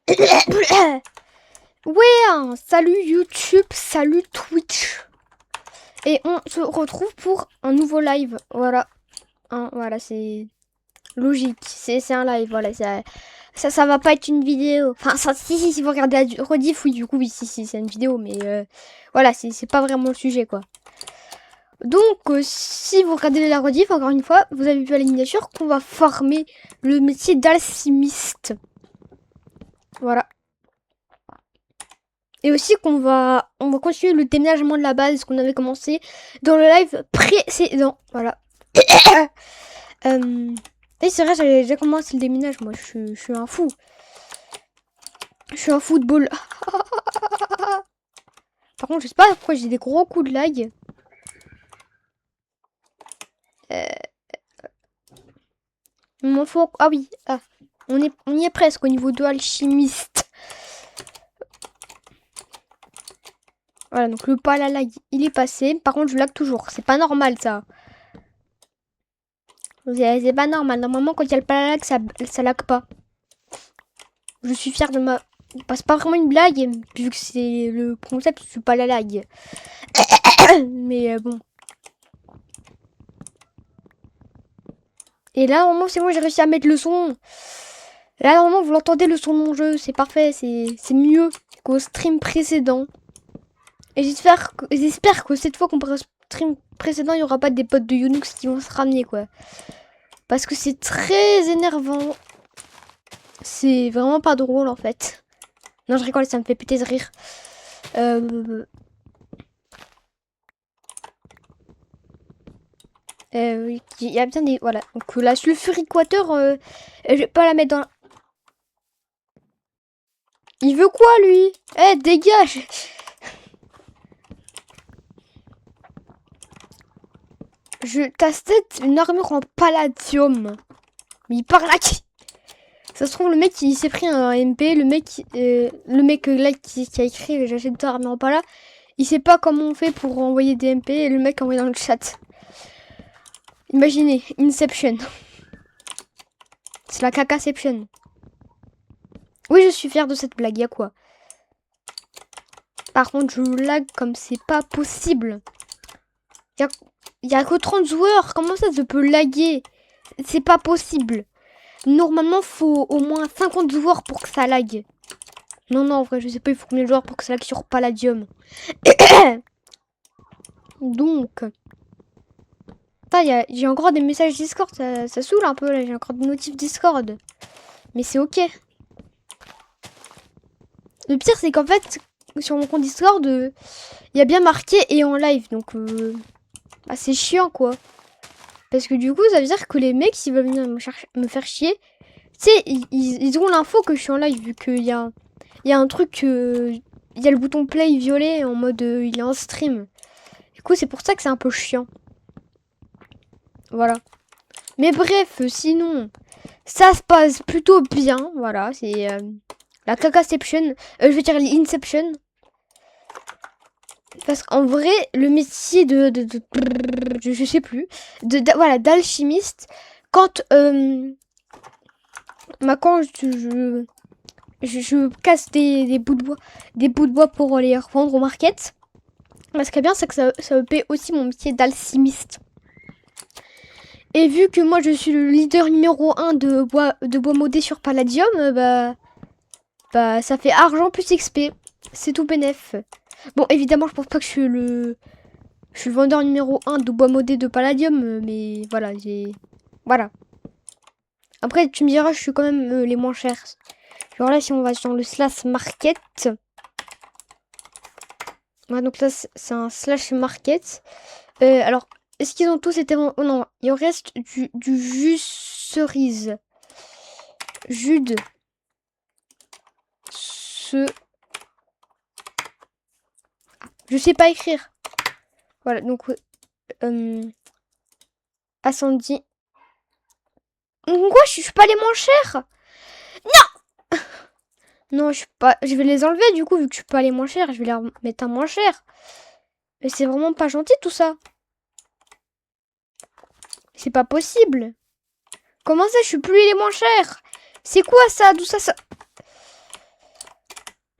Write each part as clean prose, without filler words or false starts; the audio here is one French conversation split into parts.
Ouais, hein, salut YouTube, salut Twitch. Et on se retrouve pour un nouveau live. Voilà. Voilà, c'est logique. C'est un live, voilà. Ça va pas être une vidéo. Enfin, si vous regardez la rediff, oui, du coup, oui, si, c'est une vidéo. Mais voilà, c'est pas vraiment le sujet, quoi. Donc, si vous regardez la rediff, encore une fois, vous avez vu à la miniature qu'on va former le métier d'alchimiste. Voilà. Et aussi on va continuer le déménagement de la base qu'on avait commencé dans le live précédent. Voilà. Et c'est vrai, j'avais déjà commencé le déménage. Moi, je suis un fou. Je suis un football. Par contre, je sais pas pourquoi j'ai des gros coups de lag. Mon faut... Ah oui. Ah. On y est presque au niveau de alchimiste. Voilà, donc le pas la lag, il est passé. Par contre, je lag toujours. C'est pas normal, ça. C'est pas normal. Normalement, quand il y a le pas la lag, ça lag pas. Je suis fière de ma... C'est pas vraiment une blague, vu que c'est le concept, je suis pas la lag. Mais bon. Et là, normalement, c'est bon, j'ai réussi à mettre le son. Là, normalement, vous l'entendez, le son de mon jeu. C'est parfait, c'est mieux qu'au stream précédent. Et j'espère que cette fois, comparé au stream précédent, il n'y aura pas des potes de Unix qui vont se ramener, quoi. Parce que c'est très énervant. C'est vraiment pas drôle, en fait. Non, je rigole, ça me fait péter de rire. Oui, il y a bien des... Voilà. Donc la sulfurique-water, je vais pas la mettre dans... Il veut quoi, lui? Eh, dégage! Je t'achète une armure en palladium. Mais il parle à qui? Ça se trouve, le mec, il s'est pris un MP. Le mec là, qui a écrit j'achète une armure en pala. Il sait pas comment on fait pour envoyer des MP. Et le mec a envoyé dans le chat. Imaginez, Inception. C'est la cacaception. Oui, je suis fière de cette blague. Y'a quoi? Par contre, je lag comme c'est pas possible. Y a que 30 joueurs. Comment ça se peut laguer? C'est pas possible. Normalement, faut au moins 50 joueurs pour que ça lag. Non, en vrai, je sais pas, il faut combien de joueurs pour que ça lag sur Palladium. Donc... J'ai encore des messages Discord, ça saoule un peu là. J'ai encore des notifs Discord. Mais c'est ok. Le pire, c'est qu'en fait, sur mon compte Discord, il y a bien marqué et en live. Donc, c'est chiant quoi. Parce que du coup, ça veut dire que les mecs, s'ils veulent venir me faire chier, tu sais, ils ont l'info que je suis en live, vu qu'il y a un truc, il y a le bouton play violet en mode il est en stream. Du coup, c'est pour ça que c'est un peu chiant. Voilà. Mais bref, sinon, ça se passe plutôt bien. Voilà, c'est la cacaception. Je veux dire l'inception. Parce qu'en vrai, le métier je sais plus, voilà, d'alchimiste, quand je casse des bouts de bois pour les revendre au market. Ce qui est bien, c'est que ça me paie aussi mon métier d'alchimiste. Et vu que moi je suis le leader numéro 1 de bois modé sur Palladium, bah ça fait argent plus XP. C'est tout bénef. Bon, évidemment, je pense pas que je suis le vendeur numéro 1 de bois modé de Palladium, mais voilà, voilà. Après, tu me diras, je suis quand même les moins chers. Genre là, si on va sur le slash market. Ouais, donc là, c'est un slash market. Alors, est-ce qu'ils ont tous été... Oh non, il en reste du jus cerise. Jus de... Je sais pas écrire. Voilà, donc... Ascendi. Quoi, je suis pas les moins chers? Non, je suis pas... Je vais les enlever, du coup, vu que je suis pas les moins chers. Je vais les mettre un moins cher. Mais c'est vraiment pas gentil, tout ça. C'est pas possible. Comment ça, je suis plus les moins chers? C'est quoi ça? D'où ça?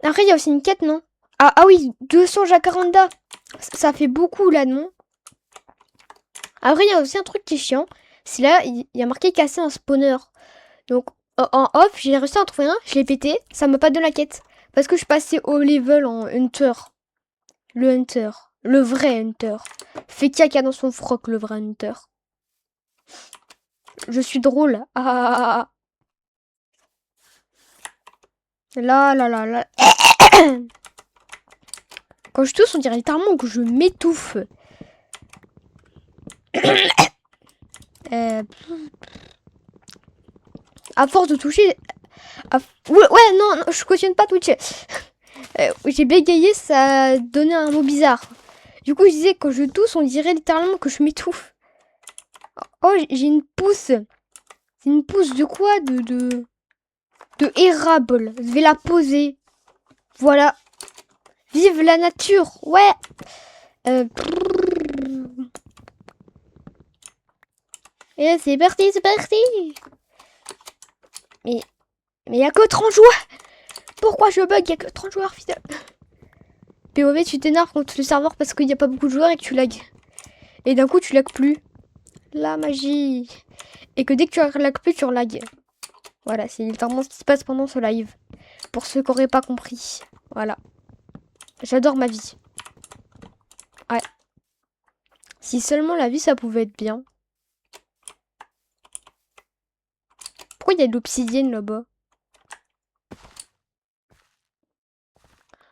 Après, il y a aussi une quête, non? Ah oui, 200 jacaranda. Ça fait beaucoup, là, non? Après, il y a aussi un truc qui est chiant. C'est là, il y a marqué casser un spawner. Donc, en off, j'ai réussi à en trouver un. Je l'ai pété. Ça m'a pas donné la quête. Parce que je suis passée au level en hunter. Le hunter. Le vrai hunter. Fait caca dans son froc, le vrai hunter. Je suis drôle. Ah. Là, là, là, là. Quand je tousse, on dirait littéralement que je m'étouffe. À force de toucher... Ouais, non, je cautionne pas Twitch. J'ai bégayé, ça a donné un mot bizarre. Du coup, je disais, quand je tousse, on dirait littéralement que je m'étouffe. Oh, j'ai une pousse. C'est une pousse de quoi? De érable. Je vais la poser. Voilà. Vive la nature. Ouais. Et c'est parti, c'est parti. Mais il y a que 30 joueurs. Pourquoi je bug? Il y a que 30 joueurs, fidèle. POV, tu t'énerves contre le serveur parce qu'il n'y a pas beaucoup de joueurs et que tu lags. Et d'un coup, tu lags plus. La magie. Et que dès que tu lags plus, tu relags. Voilà, c'est littéralement ce qui se passe pendant ce live. Pour ceux qui n'auraient pas compris. Voilà. J'adore ma vie. Ouais. Si seulement la vie, ça pouvait être bien. Pourquoi il y a de l'obsidienne là-bas?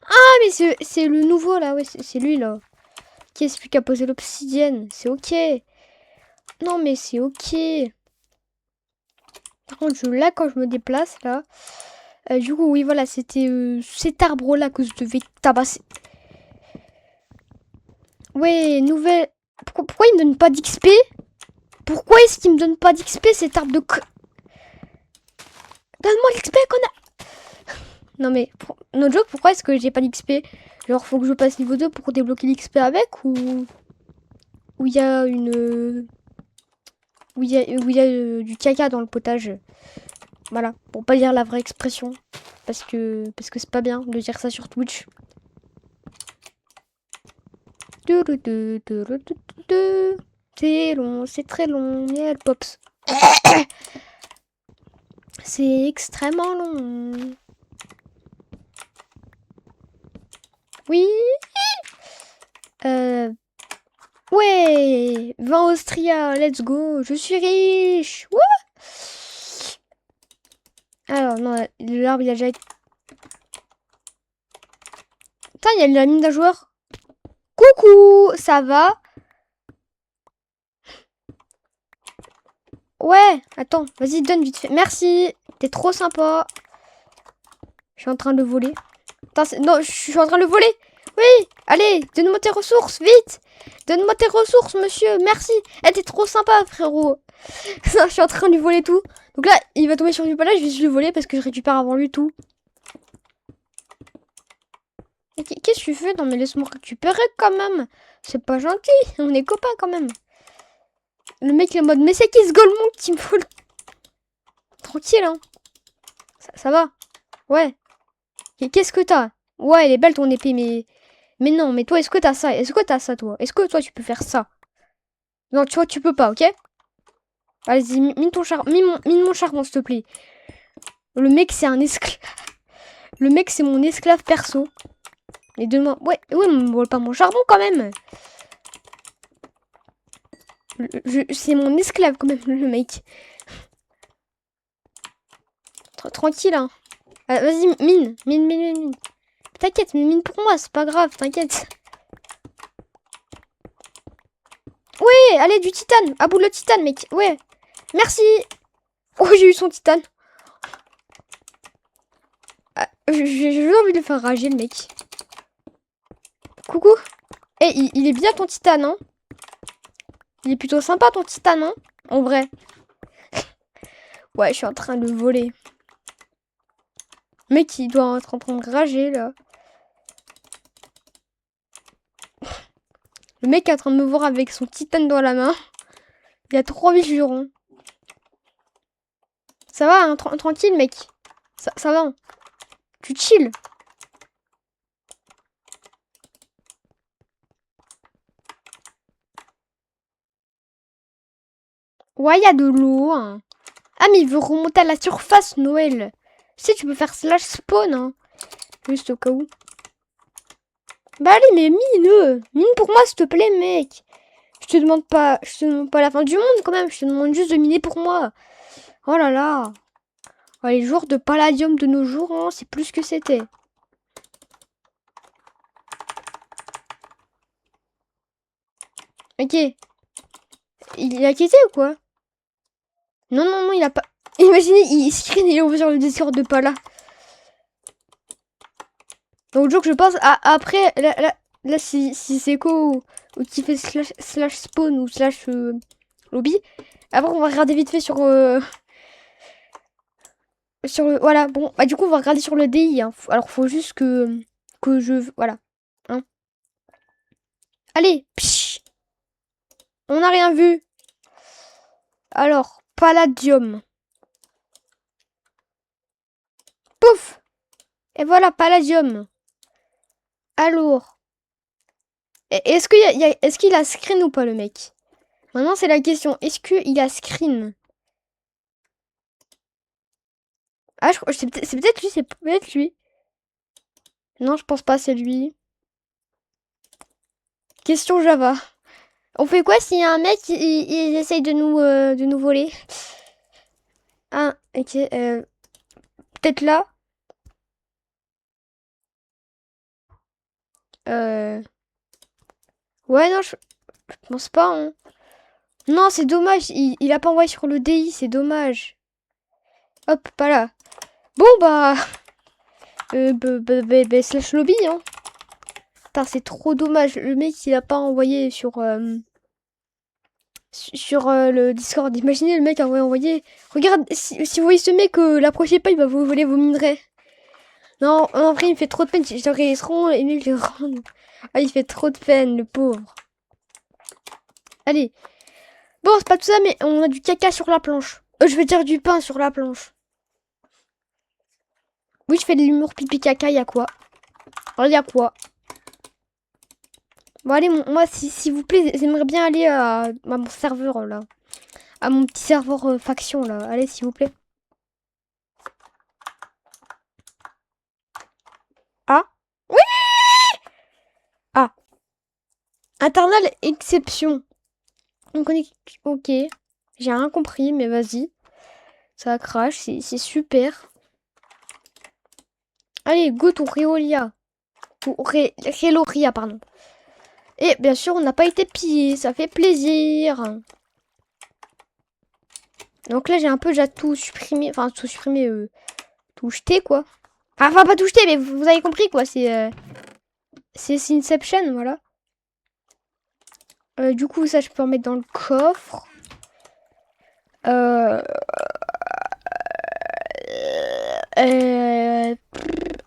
Ah, mais c'est le nouveau là. Ouais, c'est lui là. Qui est celui qui a posé l'obsidienne? C'est ok. Non, mais c'est ok. Par contre, je lag quand je me déplace là. Du coup, oui, voilà, c'était cet arbre-là que je devais tabasser. Ouais, nouvelle... Pourquoi il me donne pas d'XP? Pourquoi est-ce qu'il me donne pas d'XP cet arbre de... Donne-moi l'XP qu'on a... Non mais, no joke, pourquoi est-ce que j'ai pas d'XP? Genre, faut que je passe niveau 2 pour débloquer l'XP avec ou... Ou il y a une... Où il y a du caca dans le potage. Voilà, pour pas dire la vraie expression. Parce que c'est pas bien de dire ça sur Twitch. C'est long, c'est très long, et elle pops. C'est extrêmement long. Oui. Ouais. 20 Austria, let's go. Je suis riche. Wouh. Alors, non, l'arbre, il a déjà été... Putain, il y a la mine d'un joueur. Coucou, ça va? Ouais, attends, vas-y, donne vite fait. Merci, t'es trop sympa. Je suis en train de le voler. Attends, non, je suis en train de le voler. Oui, allez, donne-moi tes ressources, vite. Donne-moi tes ressources, monsieur, merci. Eh, t'es trop sympa, frérot. Je suis en train de lui voler tout. Donc là, il va tomber sur du palais, je vais juste le voler parce que je récupère avant lui tout. Qu'est-ce que tu fais? Non, mais laisse-moi récupérer quand même. C'est pas gentil, on est copains quand même. Le mec, il est en mode, mais c'est qui ce golemon qui me vole? Tranquille, hein. Ça va? Ouais. Qu'est-ce que t'as? Ouais, elle est belle ton épée, mais... Mais non, mais toi, est-ce que t'as ça? Est-ce que t'as ça, toi? Est-ce que toi, tu peux faire ça? Non, tu vois, tu peux pas, ok? Vas-y, mine ton charbon, mine mon charbon, s'il te plaît. Le mec, c'est un esclave. Le mec, c'est mon esclave perso. Mais donne-moi... Ouais, me vole pas mon charbon, quand même. C'est mon esclave, quand même, le mec. Tranquille, hein. Vas-y, mine. T'inquiète, mine pour moi, c'est pas grave, t'inquiète. Ouais, allez, du titane. À bout le titane, mec. Ouais. Merci. Oh, j'ai eu son titane. Ah, j'ai envie de le faire rager, le mec. Coucou. Eh, il est bien ton titane, hein. Il est plutôt sympa, ton titane, hein. En vrai. Ouais, je suis en train de le voler. Le mec, il doit être en train de rager, là. Le mec est en train de me voir avec son titane dans la main. Il a 3000 jurons. Ça va, hein, tranquille, mec. Ça va. Hein. Tu chill. Ouais, il y a de l'eau. Hein. Ah, mais il veut remonter à la surface, Noël. Si, tu peux faire slash spawn. Hein. Juste au cas où. Bah allez, mais mine. Mine pour moi, s'il te plaît, mec. Je te demande pas la fin du monde, quand même. Je te demande juste de miner pour moi. Oh là là. Oh, les joueurs de Palladium de nos jours, hein, c'est plus que c'était. Ok. Il a quitté ou quoi? Non, non, non, il a pas... Imaginez, il screen et il ouvre sur le Discord de Pala. Donc, je pense, après, là si c'est quoi ou qui fait slash spawn ou slash lobby, après, on va regarder vite fait sur... sur le... Voilà, bon, bah du coup, on va regarder sur le DI. Hein. Alors, faut juste que je... Voilà. Hein. Allez, psh, on n'a rien vu. Alors, Palladium. Pouf. Et voilà, Palladium. Alors. Est-ce qu'il a screen ou pas, le mec? Maintenant, c'est la question. Est-ce qu'il a screen? Ah, c'est peut-être lui, c'est peut-être lui. Non, je pense pas, c'est lui. Question Java. On fait quoi s'il y a un mec, il essaye de nous voler? Ah, ok. Peut-être là. Ouais, non, je pense pas. Hein. Non, c'est dommage. Il a pas envoyé sur le DI, c'est dommage. Hop, pas là. Bon, bah... slash lobby, hein. Putain, c'est trop dommage. Le mec, il a pas envoyé sur... sur le Discord. Imaginez le mec a envoyé... Regarde, si vous voyez ce mec, l'approchez pas, il va vous voler vos minerais. Non, en vrai, il me fait trop de peine. J'aurais seront et lui, je les rends. Ah, il fait trop de peine, le pauvre. Allez. Bon, c'est pas tout ça, mais on a du caca sur la planche. Je veux dire du pain sur la planche. Oui, je fais de l'humour pipi caca, y'a quoi? Alors, y'a quoi? Bon, allez, moi, s'il vous plaît, j'aimerais bien aller à mon serveur, là. À mon petit serveur faction, là. Allez, s'il vous plaît. Ah? Oui! Ah. Internal exception. Donc, on est... Ok. J'ai rien compris, mais vas-y. Ça crache, c'est super. Allez, go ton Riolia. Ou Reloria, pardon. Et bien sûr, on n'a pas été pillé, ça fait plaisir. Donc là, j'ai un peu déjà tout supprimé. Enfin, tout supprimé, tout jeté, quoi. Enfin, pas tout jeté, mais vous avez compris, quoi. C'est Inception, voilà. Du coup, ça, je peux en mettre dans le coffre.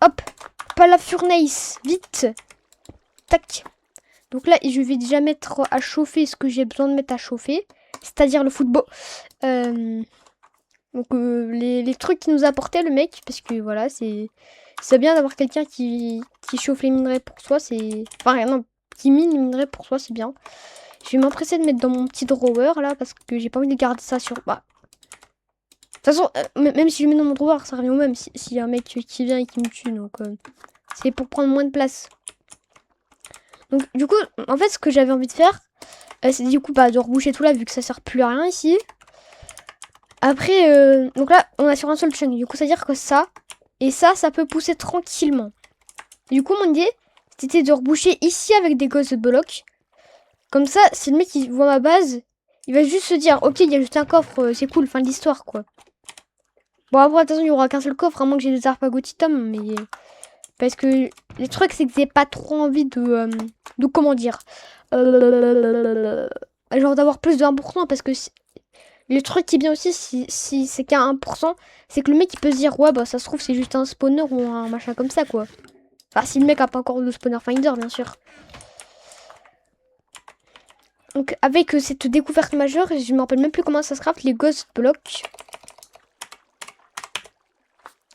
Hop, pas la furnace, vite. Tac. Donc là, je vais déjà mettre à chauffer ce que j'ai besoin de mettre à chauffer. C'est-à-dire le football. Donc les trucs qu'il nous apportait le mec. Parce que voilà, c'est bien d'avoir quelqu'un qui chauffe les minerais pour soi. C'est... Enfin, non, qui mine les minerais pour soi, c'est bien. Je vais m'empresser de mettre dans mon petit drawer là. Parce que j'ai pas envie de garder ça sur... Bah. De toute façon, même si je le mets dans mon drawer, ça revient au même. S'il y a un mec qui vient et qui me tue. Donc c'est pour prendre moins de place. Donc du coup, en fait, ce que j'avais envie de faire, c'est du coup de reboucher tout là, vu que ça sert plus à rien ici. Après, donc là, on a sur un seul chunk. Du coup, ça veut dire que ça, et ça peut pousser tranquillement. Du coup, mon idée, c'était de reboucher ici avec des ghost blocs. Comme ça, si le mec il voit ma base, il va juste se dire, ok, il y a juste un coffre, c'est cool, fin de l'histoire, quoi. Bon, après, attention, il n'y aura qu'un seul coffre, à moins que j'ai des arpagotitums, mais... Parce que le truc, c'est que j'ai pas trop envie de comment dire, genre d'avoir plus de 1%, parce que le truc qui est bien aussi, si c'est qu'à 1%, c'est que le mec, il peut se dire, ouais, bah ça se trouve, c'est juste un spawner ou un machin comme ça, quoi. Enfin, si le mec a pas encore de spawner finder, bien sûr. Donc, avec cette découverte majeure, je me rappelle même plus comment ça se craft, les ghost blocks.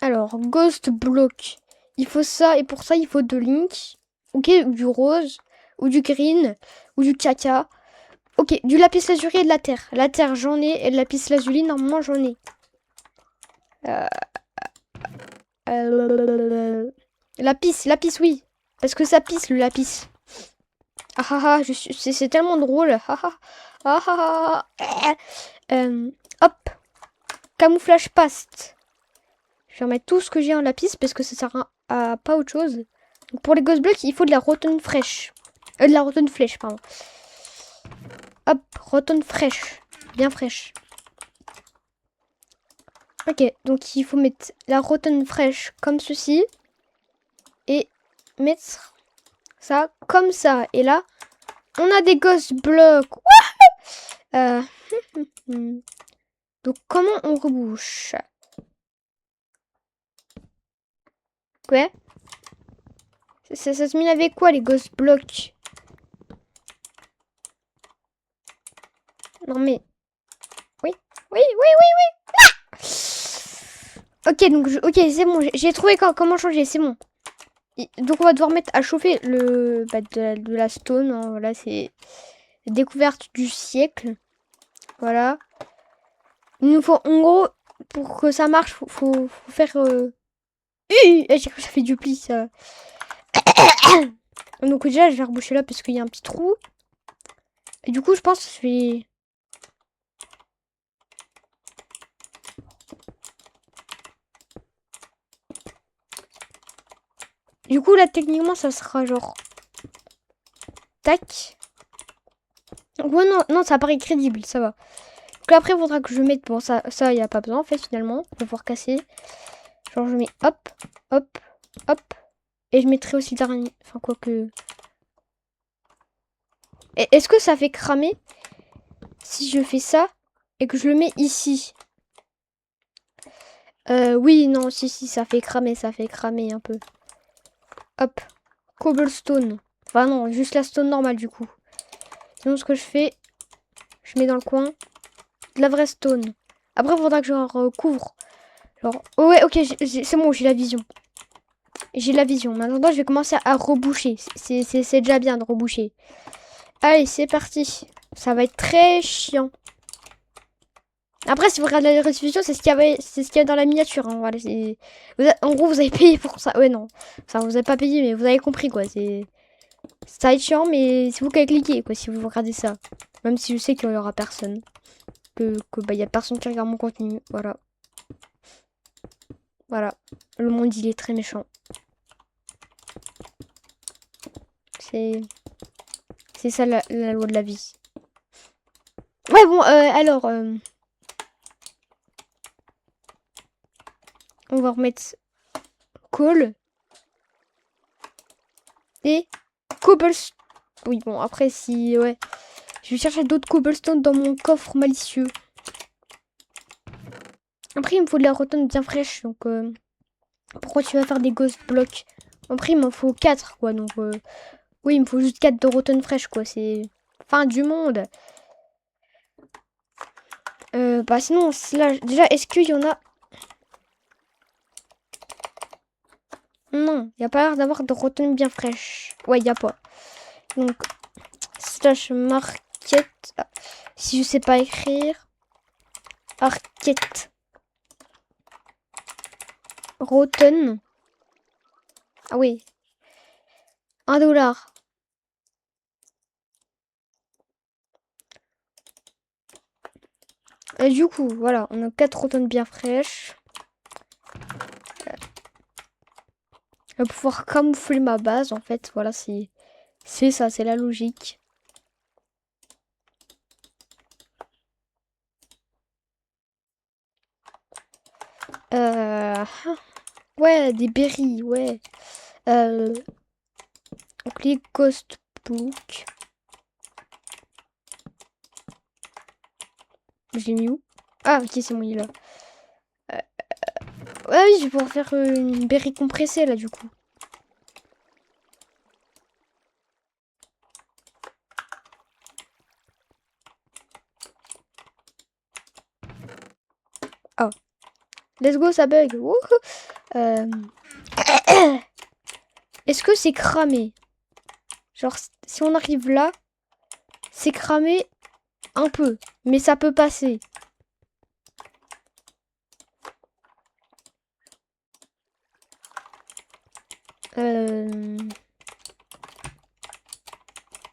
Alors, ghost block. Il faut ça, et pour ça, il faut de link. Ok, ou du rose, ou du green, ou du caca. Ok, du lapis lazuli et de la terre. La terre, j'en ai. Et le lapis lazuli, normalement, j'en ai. Lapis, oui. Parce que ça pisse, le lapis. Ah ah ah, c'est tellement drôle. Ah ah ah ah ah. Hop, camouflage paste. Je vais remettre tout ce que j'ai en lapis parce que ça sert à pas autre chose. Donc pour les ghost blocks, il faut de la rotten fraîche. De la rotten flèche, pardon. Hop, rotten fraîche. Bien fraîche. Ok, donc il faut mettre la rotten fraîche comme ceci. Et mettre ça comme ça. Et là, on a des ghost blocks. Donc comment on rebouche? Ouais. Ça se mine avec quoi les ghost blocks? Non mais... Oui, oui, oui, oui, oui. Ah, ok, donc ok, c'est bon. J'ai trouvé comment changer, c'est bon. Donc on va devoir mettre à chauffer le de la stone. Hein, voilà, c'est la découverte du siècle. Voilà. Il nous faut, en gros, pour que ça marche, faut faire... ça fait du pli, ça. Donc déjà, je vais reboucher là parce qu'il y a un petit trou. Et du coup, je pense que je vais... Du coup, là, techniquement, ça sera genre... Tac. Ouais, non, non, ça paraît crédible, ça va. Donc là, après, il faudra que je mette... Bon, ça, il n'y a pas besoin, en fait, finalement. On va pouvoir casser. Genre, je mets hop, hop, hop. Et je mettrai aussi dernier... Enfin, quoi que... Est-ce que ça fait cramer si je fais ça et que je le mets ici? Oui, non, si, ça fait cramer un peu. Hop, cobblestone. Enfin non, juste la stone normale du coup. Sinon, ce que je fais, je mets dans le coin de la vraie stone. Après, il faudra que je recouvre. Genre, oh ouais, ok, c'est bon, j'ai la vision. J'ai la vision. Maintenant, je vais commencer à reboucher. C'est déjà bien de reboucher. Allez, c'est parti. Ça va être très chiant. Après, si vous regardez la restitution, c'est ce qu'il y a dans la miniature. Hein. Voilà, en gros, vous avez payé pour ça. Ouais, non. Ça, vous avez pas payé, mais vous avez compris, quoi. Ça va être chiant, mais c'est vous qui avez cliqué, quoi, si vous regardez ça. Même si je sais qu'il y aura personne. Bah, y a personne qui regarde mon contenu. Voilà. Voilà. Le monde, il est très méchant. C'est ça la loi de la vie. Ouais, bon, alors... on va remettre coal. Et cobblestone. Oui, bon, après, si... Ouais. Je vais chercher d'autres cobblestone dans mon coffre malicieux. Après, il me faut de la rotonde bien fraîche. Donc, pourquoi tu vas faire des ghost blocks? Après, il m'en faut 4, quoi. Donc, oui, il me faut juste 4 de rotonde fraîche, quoi. C'est fin du monde. Bah, sinon, là, déjà, est-ce qu'il y en a... Non, il n'y a pas l'air d'avoir de rotonde bien fraîche. Ouais, il n'y a pas. Donc, slash market. Ah, si je sais pas écrire. Market. Rotten. Ah oui. $1. Et du coup, voilà, on a 4 rotonnes bien fraîches. Je vais pouvoir camoufler ma base, en fait. Voilà, c'est ça, c'est la logique. Ouais, des berries, ouais. Donc les ghost book. Je l'ai mis où? Ah, ok, c'est bon, il est là. Ouais, oui, je vais pouvoir faire une berry compressée, là, du coup. Ah. Let's go, ça bug. Est-ce que c'est cramé? Genre, si on arrive là, c'est cramé un peu, mais ça peut passer.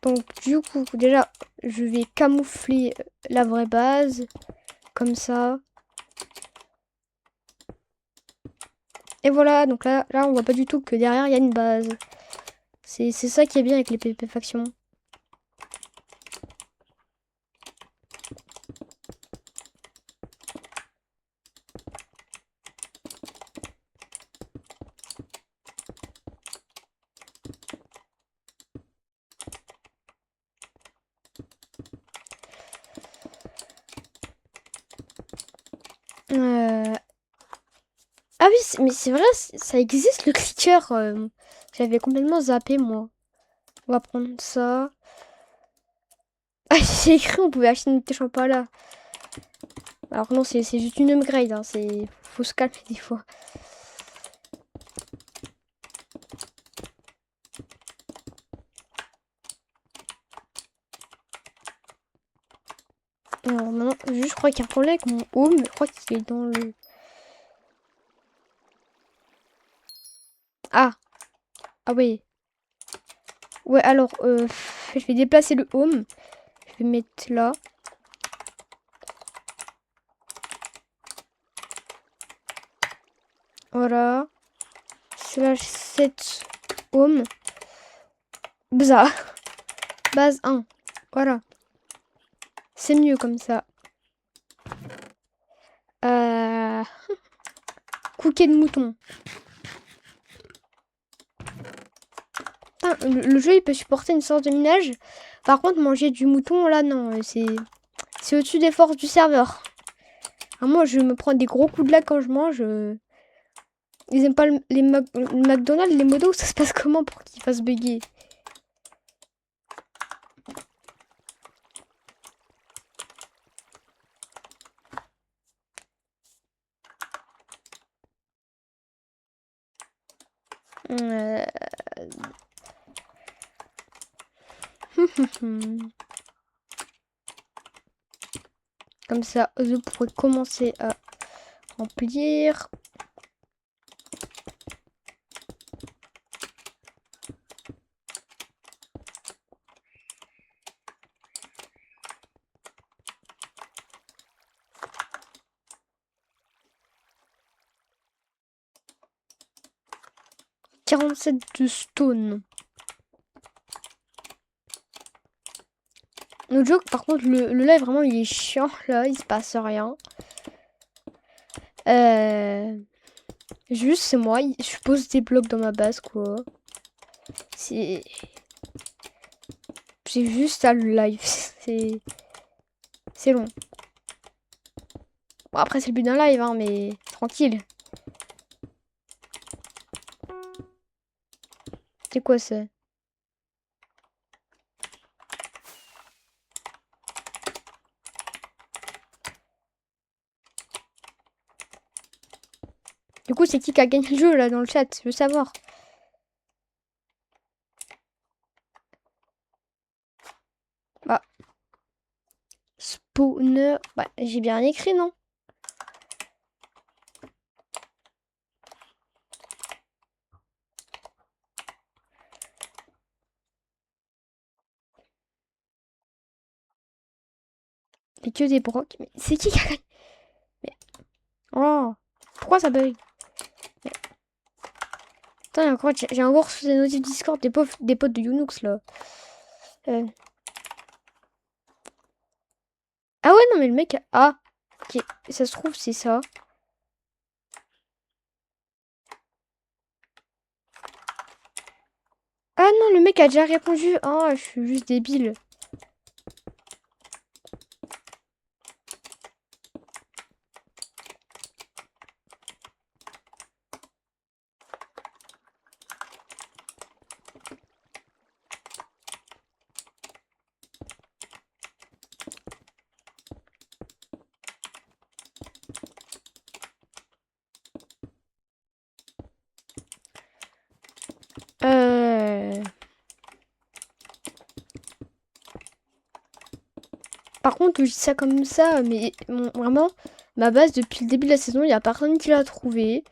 Donc du coup, déjà, je vais camoufler la vraie base, comme ça. Et voilà, donc là, on voit pas du tout que derrière, il y a une base. C'est ça qui est bien avec les PvP factions. Euh, Ah oui, mais c'est vrai, ça existe le clicker. J'avais complètement zappé, moi. On va prendre ça. Ah, j'ai écrit, on pouvait acheter une champa là. Alors non, c'est juste une upgrade. Hein. Faut se calmer des fois. Alors maintenant, juste, je crois qu'il y a un problème avec mon home. Je crois qu'il est dans le... Ah, ah oui. Ouais, alors, je vais déplacer le home. Je vais mettre là. Voilà. Slash 7 home. Bza. Base 1. Voilà. C'est mieux comme ça. Euh... Cookie de mouton. Putain, le jeu, il peut supporter une sorte de minage. Par contre, manger du mouton, là, non. C'est au-dessus des forces du serveur. Alors, moi, je me prends des gros coups de lag quand je mange. Ils aiment pas le McDonald's, les modos, ça se passe comment pour qu'ils fassent bugger? Euh, Comme ça, je pourrais commencer à remplir. « 47 de stone. Notre jeu, par contre, le live, vraiment, il est chiant. Là, il se passe rien. Juste, c'est moi. Je pose des blocs dans ma base, quoi. C'est juste ça, le live. C'est long. Bon, après, c'est le but d'un live, hein, mais tranquille. C'est quoi ça? Du coup, c'est qui a gagné le jeu, là, dans le chat? Je veux savoir. Bah, spawner. Bah, j'ai bien écrit, non? Et que des brocs. Mais c'est qui a gagné? Mais... Oh, pourquoi ça bug? Mais... Putain, encore, j'ai encore reçu des notifs Discord des potes de Unix, là. Euh... Ah ouais, non, mais le mec... Ah, ok. Ça se trouve, c'est ça. Ah non, le mec a déjà répondu. Oh, je suis juste débile. Euh... par contre, je dis ça comme ça, mais vraiment, ma base, depuis le début de la saison, il n'y a personne qui l'a trouvée.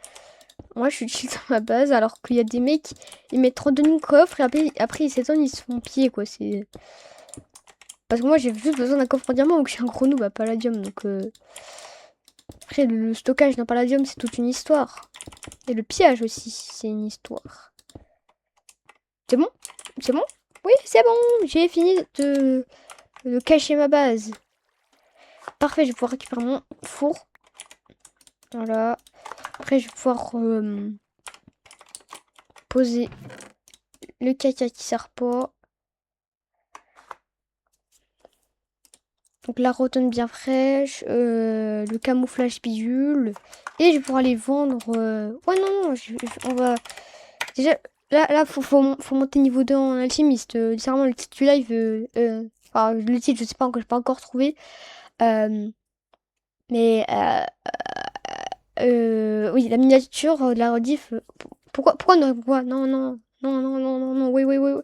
Moi, je suis chill dans ma base, alors qu'il y a des mecs, ils mettent 32 000 coffres, et après ils s'étonnent, ils se font piller, quoi. C'est... Parce que moi, j'ai juste besoin d'un coffre en diamant, donc je suis un gros noob à palladium, donc... Après, le stockage d'un palladium, c'est toute une histoire. Et le pillage aussi, c'est une histoire. C'est bon? C'est bon? Oui, c'est bon. J'ai fini de cacher ma base. Parfait, je vais pouvoir récupérer mon four. Voilà. Après, je vais pouvoir poser le caca qui sert pas. Donc la rotonde bien fraîche, le camouflage bidule. Et je vais pouvoir les vendre. Ouais, non, on va... Déjà, là faut monter niveau 2 en alchimiste. Littéralement, le titre du live... enfin, le titre, je sais pas encore, j'ai pas encore trouvé. Mais... oui, la miniature de la rediff... pourquoi non, pourquoi non, non, non, non, non, non, non, oui, oui, oui, oui.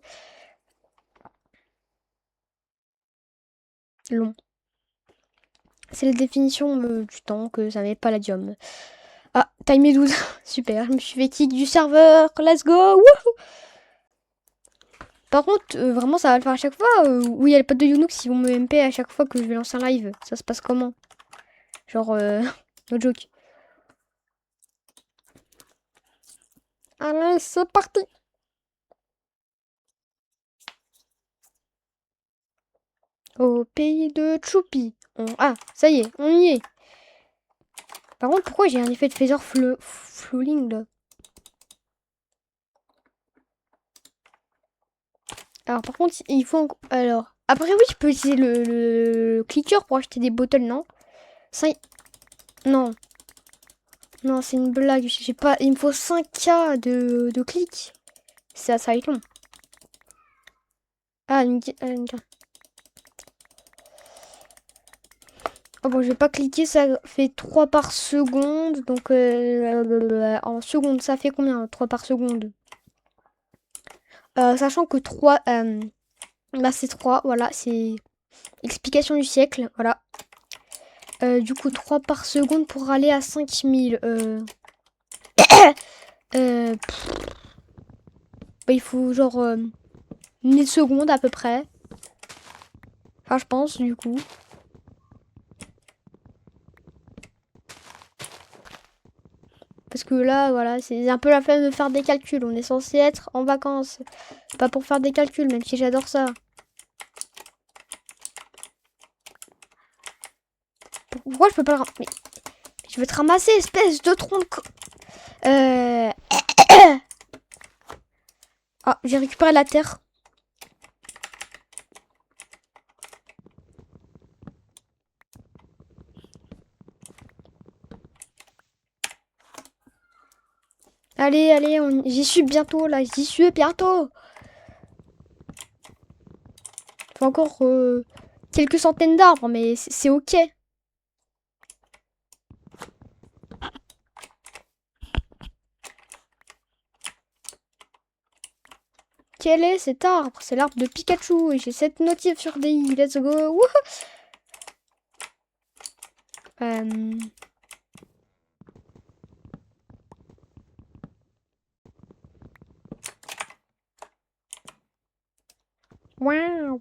Long. C'est la définition du temps que ça n'avait pas palladium. Ah, time 12. Super, je me suis fait kick du serveur. Let's go. Wouhou. Par contre, vraiment, ça va le faire à chaque fois. Oui, il y a les potes de Younoox qui vont me MP à chaque fois que je vais lancer un live. Ça se passe comment? Genre, no joke. Allez, c'est parti. Au pays de Choupi. Ah, ça y est, on y est. Par contre, pourquoi j'ai un effet de phaser flowing là? Alors, par contre, il faut... Alors, après, oui, je peux utiliser le clicker pour acheter des bottles, non? Ça... Non. Non, c'est une blague. J'ai pas... Il me faut 5K de clics. Ça va être long. Ah, oh bon, je vais pas cliquer, ça fait 3 par seconde. Donc, en seconde, ça fait combien 3 par seconde? Sachant que 3, bah c'est 3, voilà, c'est explication du siècle, voilà. Du coup, 3 par seconde pour aller à 5000. Bah, il faut genre 1000 secondes à peu près. Enfin, je pense, du coup. Parce que là, voilà, c'est un peu la flemme de faire des calculs. On est censé être en vacances. Pas pour faire des calculs, même si j'adore ça. Pourquoi je peux pas le ramasser? Je vais te ramasser, espèce de tronc de... Ah, j'ai récupéré la terre. Allez, allez, j'y suis bientôt, là. J'y suis bientôt. Faut encore quelques centaines d'arbres, mais c'est ok. Quel est cet arbre? C'est l'arbre de Pikachu. Et j'ai 7 notifs sur DI. Let's go. Wouhou. Wow.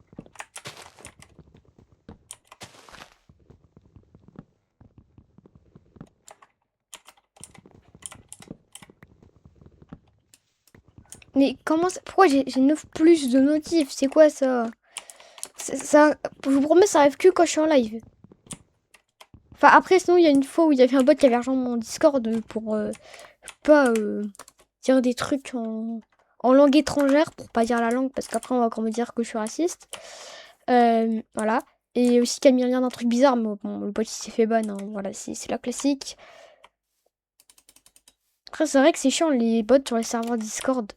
Mais comment ça... Pourquoi j'ai 9 plus de notifs? C'est quoi ça? Ça? Je vous promets, ça arrive que quand je suis en live. Enfin, après, sinon, il y a une fois où il y avait un bot qui avait rejoint mon Discord pour pas dire des trucs en langue étrangère, pour pas dire la langue, parce qu'après, on va encore me dire que je suis raciste. Voilà. Et aussi qui a mis rien d'un truc bizarre, mais bon, le bot il s'est fait ban, hein. Voilà, c'est la classique. Après, c'est vrai que c'est chiant les bots sur les serveurs Discord.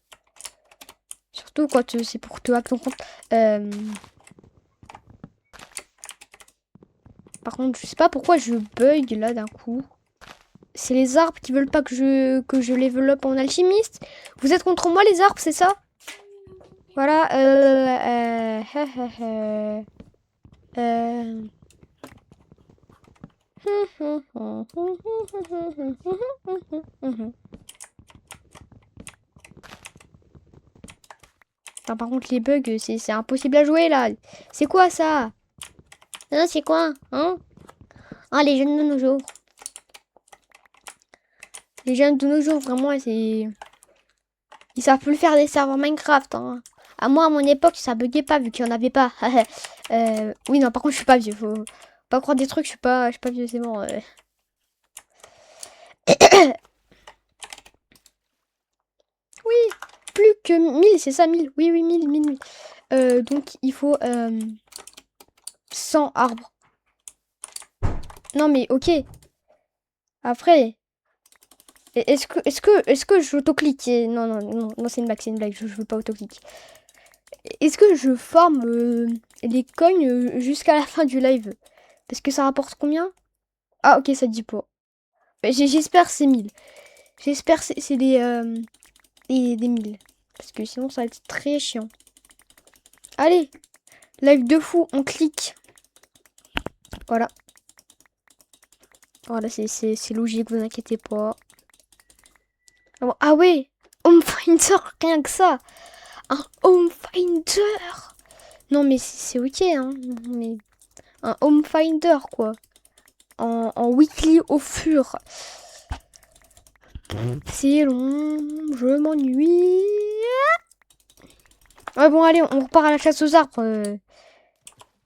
Surtout quand c'est pour te hack ton compte. Par contre, je sais pas pourquoi je bug là d'un coup. C'est les arbres qui veulent pas que je développe en alchimiste. Vous êtes contre moi les arbres, c'est ça? Voilà. Enfin, par contre, les bugs, c'est impossible à jouer, là. C'est quoi, ça? Non, c'est quoi? Hein? Ah, les jeunes de nos jours. Les jeunes de nos jours, vraiment, c'est... Ils savent plus faire des serveurs Minecraft, hein. À moi, à mon époque, ça buguait pas, vu qu'il n'y en avait pas. Oui, non, par contre, je suis pas vieux. Faut pas croire des trucs, je suis pas vieux, c'est bon. Oui, plus que 1000, c'est ça, 1000. Oui, oui, 1000. Donc, il faut 100 arbres. Non, mais ok. Après, est-ce que j'auto-clique? Non, non, non, non, c'est une blague, je veux pas auto-clique. Est-ce que je forme les coins jusqu'à la fin du live? Parce que ça rapporte combien? Ah, ok, ça dit pas. J'espère c'est 1000. J'espère c'est des 1000. Parce que sinon ça va être très chiant. Allez, live de fou, on clique. Voilà. Voilà, c'est logique, vous inquiétez pas. Ah ouais, Home Finder, rien que ça. Un Home Finder. Non mais c'est ok, hein. Mais un Home Finder, quoi. En weekly au fur. C'est long, je m'ennuie. Ouais, bon, allez, on repart à la chasse aux arbres.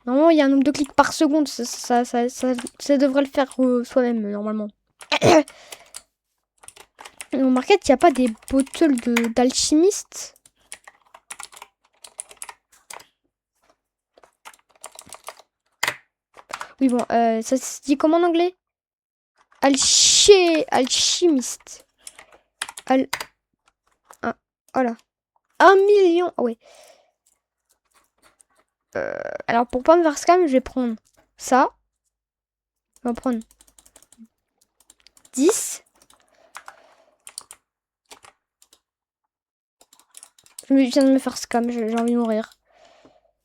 Normalement, il y a un nombre de clics par seconde. Ça devrait le faire soi-même, normalement. Au market, il n'y a pas des bottles d'alchimiste. Oui, bon, ça se dit comment en anglais? Alchimiste. Ah, voilà. 1 million. Ah ouais. Alors, pour pas me faire scam, je vais prendre ça. Je vais en prendre 10. Je viens de me faire scam, j'ai envie de mourir.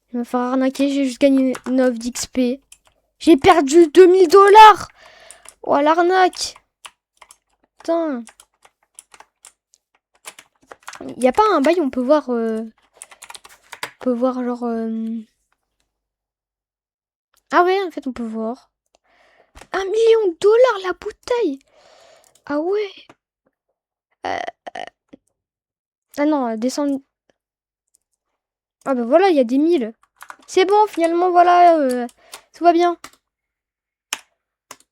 Je vais me faire arnaquer, j'ai juste gagné 9 d'XP. J'ai perdu 2000 $. Oh, l'arnaque. Putain. Il n'y a pas un bail où on peut voir... genre... Ah ouais, en fait, on peut voir. 1 million de $ la bouteille. Ah ouais. Ah non, descendre... Ah bah voilà, il y a des 1000. C'est bon, finalement, voilà. Tout va bien.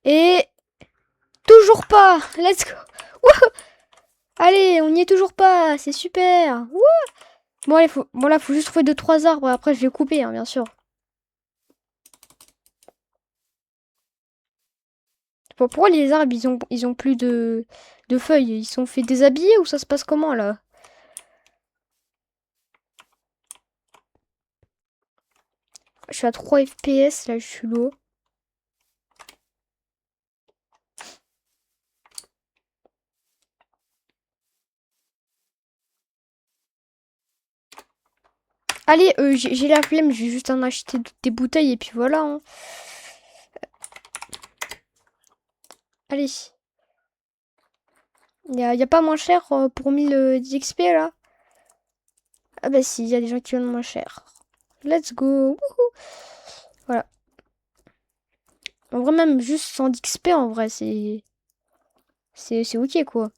Et... Toujours pas. Let's go. Wouhou. Allez, on n'y est toujours pas. C'est super. Wouh. Bon, allez, bon, là, faut juste trouver 2-3 arbres. Après, je vais couper, hein, bien sûr. Bon, pourquoi les arbres, ils ont plus de feuilles? Ils sont fait déshabiller ou ça se passe comment, là? Je suis à 3 FPS, là, je suis low. Allez, j'ai la flemme, je vais juste en acheter des bouteilles et puis voilà. Hein. Allez. Y a pas moins cher pour 1000 d'XP là? Ah bah si, il y a des gens qui vendent moins cher. Let's go. Wouhou. Voilà. En vrai, même juste 100 d'XP, en vrai, c'est ok quoi.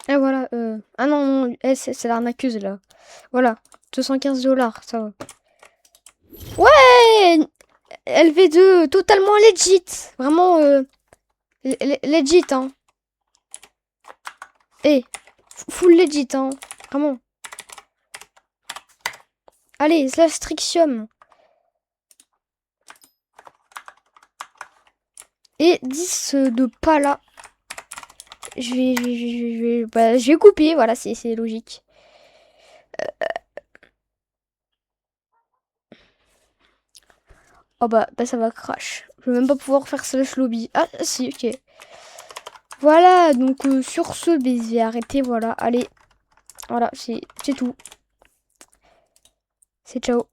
Et voilà. Ah non, non c'est l'arnaqueuse là. Voilà. 215 $, ça va. Ouais! LV2, totalement legit. Vraiment legit, hein. Eh, full legit, hein. Vraiment. Allez, slash Strixum. Et 10 de pala. Je vais couper, voilà, c'est logique. Oh bah ça va crash. Je vais même pas pouvoir faire slash lobby. Ah si, ok. Voilà, donc sur ce, je vais arrêter, voilà. Allez, Voilà, c'est tout. C'est ciao.